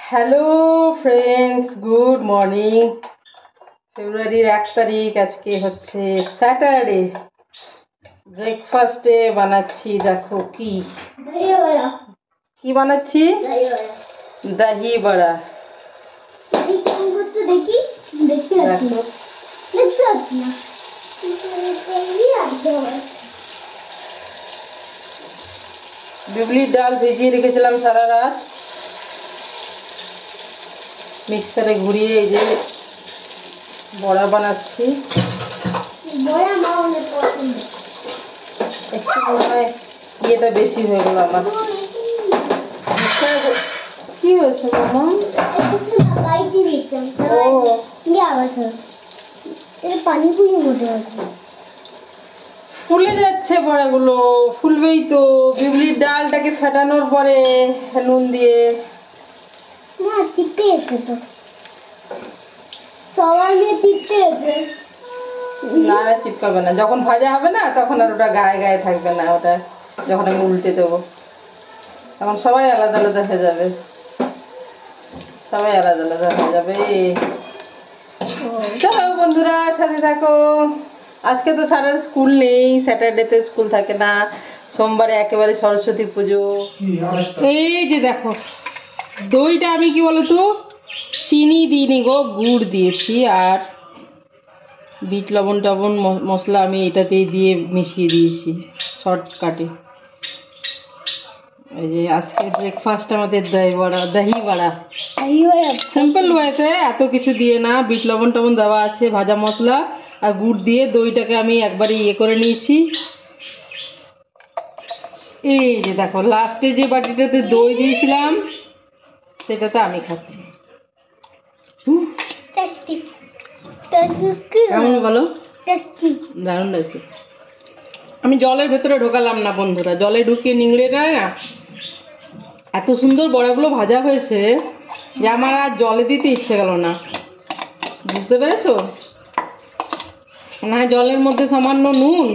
Hello friends, good morning. ফেব্রুয়ারির 1 তারিখ, আজকে হচ্ছে স্যাটারডে। ব্রেকফাস্টে বানাচ্ছি, দেখো কি কি বানাচ্ছি, দহি বড়া। দেখো বিউলির ডাল ভিজিয়ে রেখেছিলাম সারা রাত, মিক্সারে ঘুরিয়ে এই যে বড়া বানাচ্ছি। একটু মনে হয় ইয়েটা বেশি হয়ে গেল আমার। কি হয়েছে মামা? ফুলে যাচ্ছে বড়াগুলো, ফুলবেই তো। বিউলির ডালটাকে ফেটানোর পরে নুন দিয়ে না চিপে গেছে তো, সবার মেয়ে চিপে গেছে। না না, চিপকাবে না, যখন ভাজা হবে না তখন আর ওটা গায়ে গায়ে থাকবে না। ওটা যখন আমি উল্টে দেবো তখন সবাই আলাদা আলাদা হয়ে যাবে, সবাই আলাদা আলাদা হয়ে যাবে। চলো বন্ধুরা, সাথে থাকো। আজকে তো সারা স্কুল নেই, স্যাটারডেতে স্কুল থাকে না, সোমবারে একেবারে সরস্বতী পুজো। এই যে দেখো দইটা আমি কি বলতো চিনি দিইনি গো, গুড় দিয়েছি। আর বিট লবণ টবণ মশলা আমি এটাতেই দিয়ে মিশিয়ে দিয়েছি শর্টকাটে। এই যে আজকে ব্রেকফাস্ট আমাদের দহি বড়া, সিম্পল ওয়েতে, এত কিছু দিয়ে না। বিট লবণ টবণ দেওয়া আছে, ভাজা মশলা আর গুড় দিয়ে দইটাকে আমি একবারে ইয়ে করে নিয়েছি। এই যে দেখো লাস্টে যে বাটিটাতে দই দিয়েছিলাম সেটাতে আমি খাচ্ছি। কেমন বলো? দারুণ লাগছে। আমি জলের ভেতরে ঢোকালাম না বন্ধুরা, জলে ঢুকিয়ে নিংড়ে দেয় না। এত সুন্দর বড়াগুলো ভাজা হয়েছে যে আমার আর জলে দিতে ইচ্ছে গেল না, বুঝতে পেরেছো? না জলের মধ্যে সামান্য নুন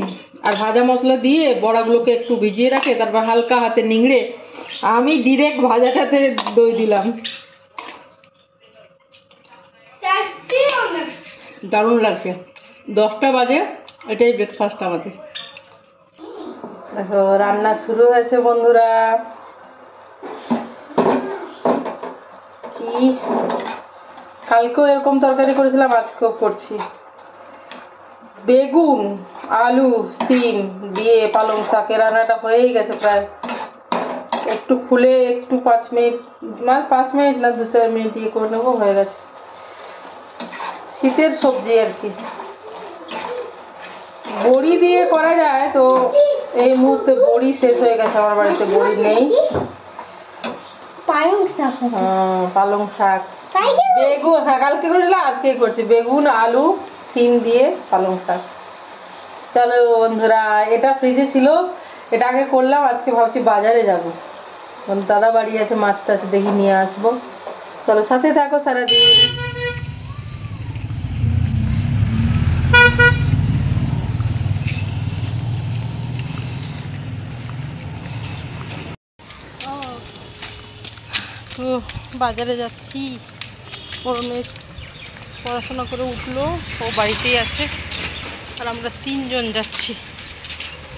আর ভাজা মশলা দিয়ে বড়াগুলোকে একটু ভিজিয়ে রাখে, তারপর হালকা হাতে নিংড়ে আমি ডিরেক্ট ভাজাটাতে দই দিলাম। দারুণ লাগছে। 10টা বাজে, এটাই ব্রেকফাস্ট আমাদের। দেখো রান্না শুরু হয়েছে বন্ধুরা। কি কালকেও এরকম তরকারি করেছিলাম, আজকেও করছি। বেগুন, আলু, সিম দিয়ে পালং শাকের রান্নাটা হয়েই গেছে প্রায়। একটু খুলে একটু 5 মিনিট, 5 মিনিট না 2-4 মিনিট দিয়ে করে নেবো, হয়ে গেছে। শীতের সবজি আর কি, বড়ি দিয়ে করা যায় তো। এই মুহূর্তে বড়ি শেষ হয়ে গেছে, আমার বাড়িতে বড়ি নেই। পালং শাক, পালং শাক, বেগুন, হ্যাঁ কালকে করেছিলাম, আজকেই করছি। বেগুন, আলু, সিম দিয়ে পালং শাক। চলো বন্ধুরা, এটা ফ্রিজে ছিল, এটা আগে করলাম। আজকে ভাবছি বাজারে যাবো, দাদা বাড়ি আছে, মাছটা আছে, দেখি নিয়ে আসবো। চলো সাথে থাকো সারাদিন। তো বাজারে যাচ্ছি, বড় মেয়ে পড়াশোনা করে উঠলো, ও বাড়িতেই আছে, আর আমরা 3 জন যাচ্ছি।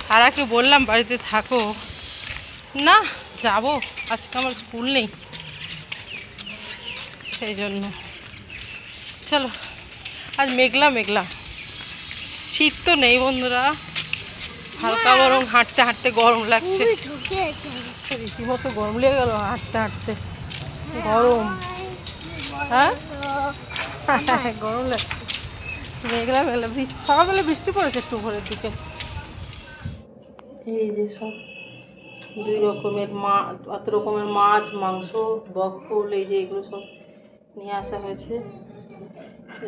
সারাকে বললাম বাড়িতে থাকো, না যাব, আজকে আমার স্কুল নেই, সেই জন্য। চলো, আজ মেঘলা মেঘলা, শীত তো নেই বন্ধুরা, হালকা বরং হাঁটতে হাঁটতে গরম লাগছে। রীতিমতো গরম লেগে গেল হাঁটতে হাঁটতে, গরম। হ্যাঁ গরম লাগছে, মেঘলা মেঘলা। সকালবেলা বৃষ্টি পড়েছে একটু ভোরের দিকে। এই যে সব 2 রকমের মাছ, 8 রকমের মাছ, মাংস, বকফুল, এই যে এগুলো সব নিয়ে আসা হয়েছে।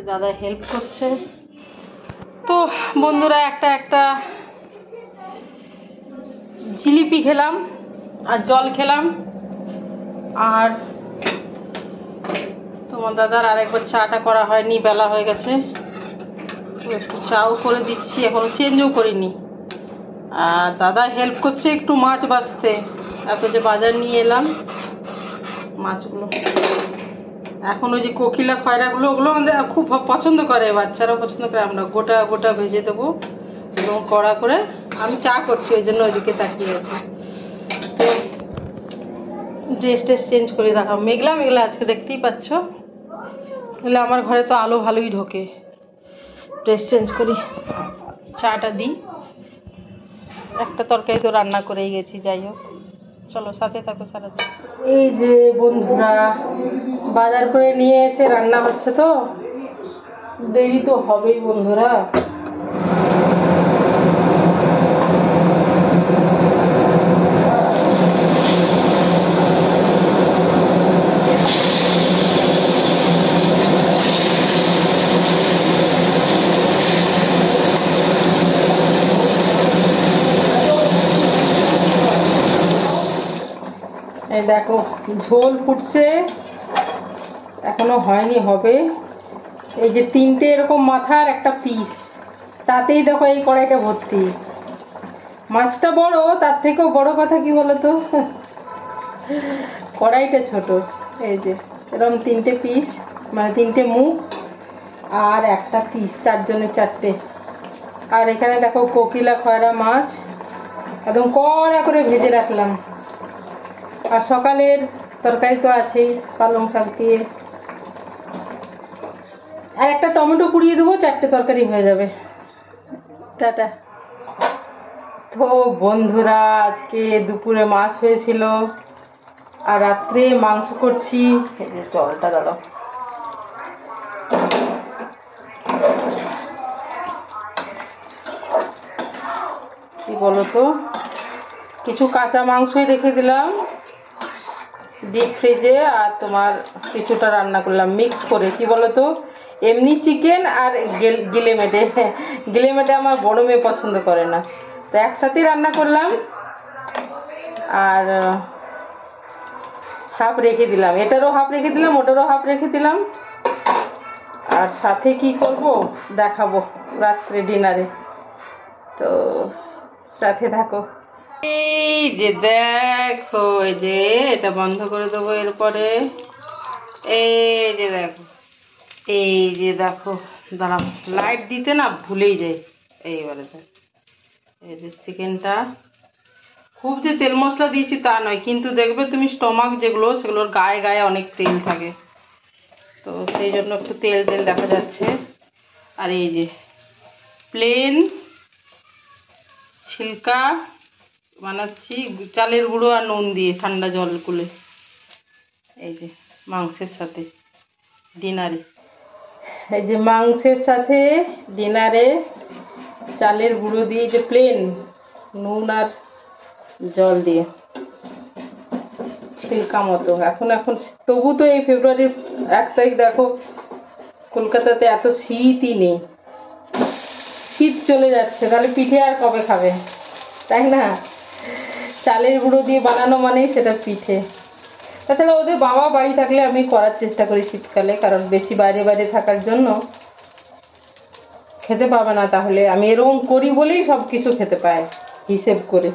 দাদা হেল্প করছে। তো বন্ধুরা একটা জিলিপি খেলাম আর জল খেলাম, আর তোমার দাদার আরেকবার চাটা করা হয়নি, বেলা হয়ে গেছে, একটু চাও করে দিচ্ছি, এখনো চেঞ্জও করিনি। আর দাদা হেল্প করছে একটু মাছ বাছতে, এত যে বাজার নিয়ে এলাম, মাছগুলো। এখন ওই যে কোকিলা খয়রাগুলো ওগুলো আমাদের খুব পছন্দ করে, বাচ্চারাও পছন্দ করে। আমরা গোটা গোটা ভেজে দেবো এবং কড়া করে। আমি চা করছি ওই জন্য ওইদিকে তাকিয়ে আছি। তো ড্রেস ট্রেস চেঞ্জ করে দেখাও। মেঘলা মেঘলা আজকে, দেখতেই পাচ্ছ। তাহলে আমার ঘরে তো আলো ভালোই ঢোকে। ড্রেস চেঞ্জ করি, চাটা দিই। একটা তরকারি তো রান্না করেই গেছি, যাই হোক চলো সাথে থাকো সারাদিন। এই যে বন্ধুরা বাজার করে নিয়ে এসে রান্না হচ্ছে, তো দেরি তো হবেই বন্ধুরা। এই দেখো ঝোল ফুটছে, এখনো হয়নি, হবে। এই যে 3টে এরকম মাথার একটা পিস, তাতেই দেখো এই কড়াইটা ভর্তি। মাছটা বড়, তার থেকেও বড় কথা কি বলতো, কড়াইটা ছোট। এই যে এরকম 3টে পিস, মানে 3টে মুখ আর একটা পিস, 4 জনের 4টে। আর এখানে দেখো কোকিলা খয়রা মাছ একদম কড়া করে ভেজে রাখলাম। আর সকালের তরকারি তো আছেই, পালং শাক দিয়ে। আর একটা টমেটো পুড়িয়ে দেবো, 4টে তরকারি হয়ে যাবে। টাটা। তো বন্ধুরা আজকে দুপুরে মাছ হয়েছিল আর রাত্রে মাংস করছি। এই যে জলটা দাঁড়াও। কি বলতো, কিছু কাঁচা মাংসই রেখে দিলাম ডিপ ফ্রিজে, আর তোমার কিছুটা রান্না করলাম মিক্স করে। কি বলতো, এমনি চিকেন আর গিলে মেটে। গিলে মেটে আমার বড় মেয়ে পছন্দ করে না, তো একসাথেই রান্না করলাম। আর হাফ রেখে দিলাম, এটারও হাফ রেখে দিলাম, ওটারও হাফ রেখে দিলাম। আর সাথে কি করব দেখাবো রাত্রে ডিনারে, তো সাথে থাকো। এই যে দেখো, এই যে এটা বন্ধ করে দেবো এরপরে। এই যে দেখো, এই যে দেখো, দাঁড়াও লাইট দিতে না ভুলেই যাই। এইবারে দেখ, এই যে চিকেনটা খুব যে তেল মশলা দিয়েছি তা নয়, কিন্তু দেখবে তুমি স্টমাক যেগুলো সেগুলোর গায়ে গায়ে অনেক তেল থাকে, তো সেই জন্য একটু তেল তেল দেখা যাচ্ছে। আর এই যে প্লেন ছিলকা বানাচ্ছি চালের গুঁড়ো আর নুন দিয়ে ঠান্ডা জল গুলে। এই যে মাংসের সাথে ডিনারে, এই যে মাংসের সাথে ডিনারে চালের গুঁড়ো দিয়ে, যে প্লেন নুন আর জল দিয়ে ছিলকা মতো। এখন তবু তো এই ফেব্রুয়ারির 1 তারিখ দেখো কলকাতাতে এত শীতই নেই, শীত চলে যাচ্ছে। তাহলে পিঠে আর কবে খাবে, তাই না? চালের গুঁড়ো দিয়ে বানানো মানেই সেটা পিঠে। তাছাড়া ওদের বাবা বাড়ি থাকলে আমি করার চেষ্টা করি শীতকালে, কারণ বেশি বাইরে বাইরে থাকার জন্য খেতে পাবে না। তাহলে আমি এরকম করি বলেই সব কিছু খেতে পায় হিসেব করে।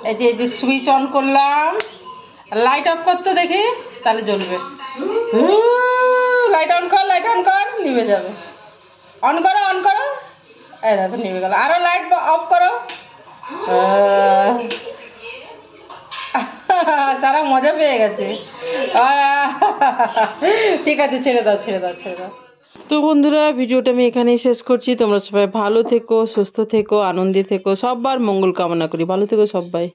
এই যে সুইচ অন করলাম, লাইট অফ করতে দেখি তাহলে জ্বলবে। লাইট অন কর, লাইট অন কর, নিভে যাবে। অন করো, অন করো, এই দেখো নিভে গেল। আরো লাইট অফ করো। সারা মজা পেয়ে গেছে। ঠিক আছে, ছেড়ে দাও ছেড়ে দাও ছেড়ে দাও। তো বন্ধুরা ভিডিওটা আমি এখানেই শেষ করছি। তোমরা সবাই ভালো থেকো, সুস্থ থেকো, আনন্দে থেকো, সবার মঙ্গল কামনা করি। ভালো থেকো সবাই।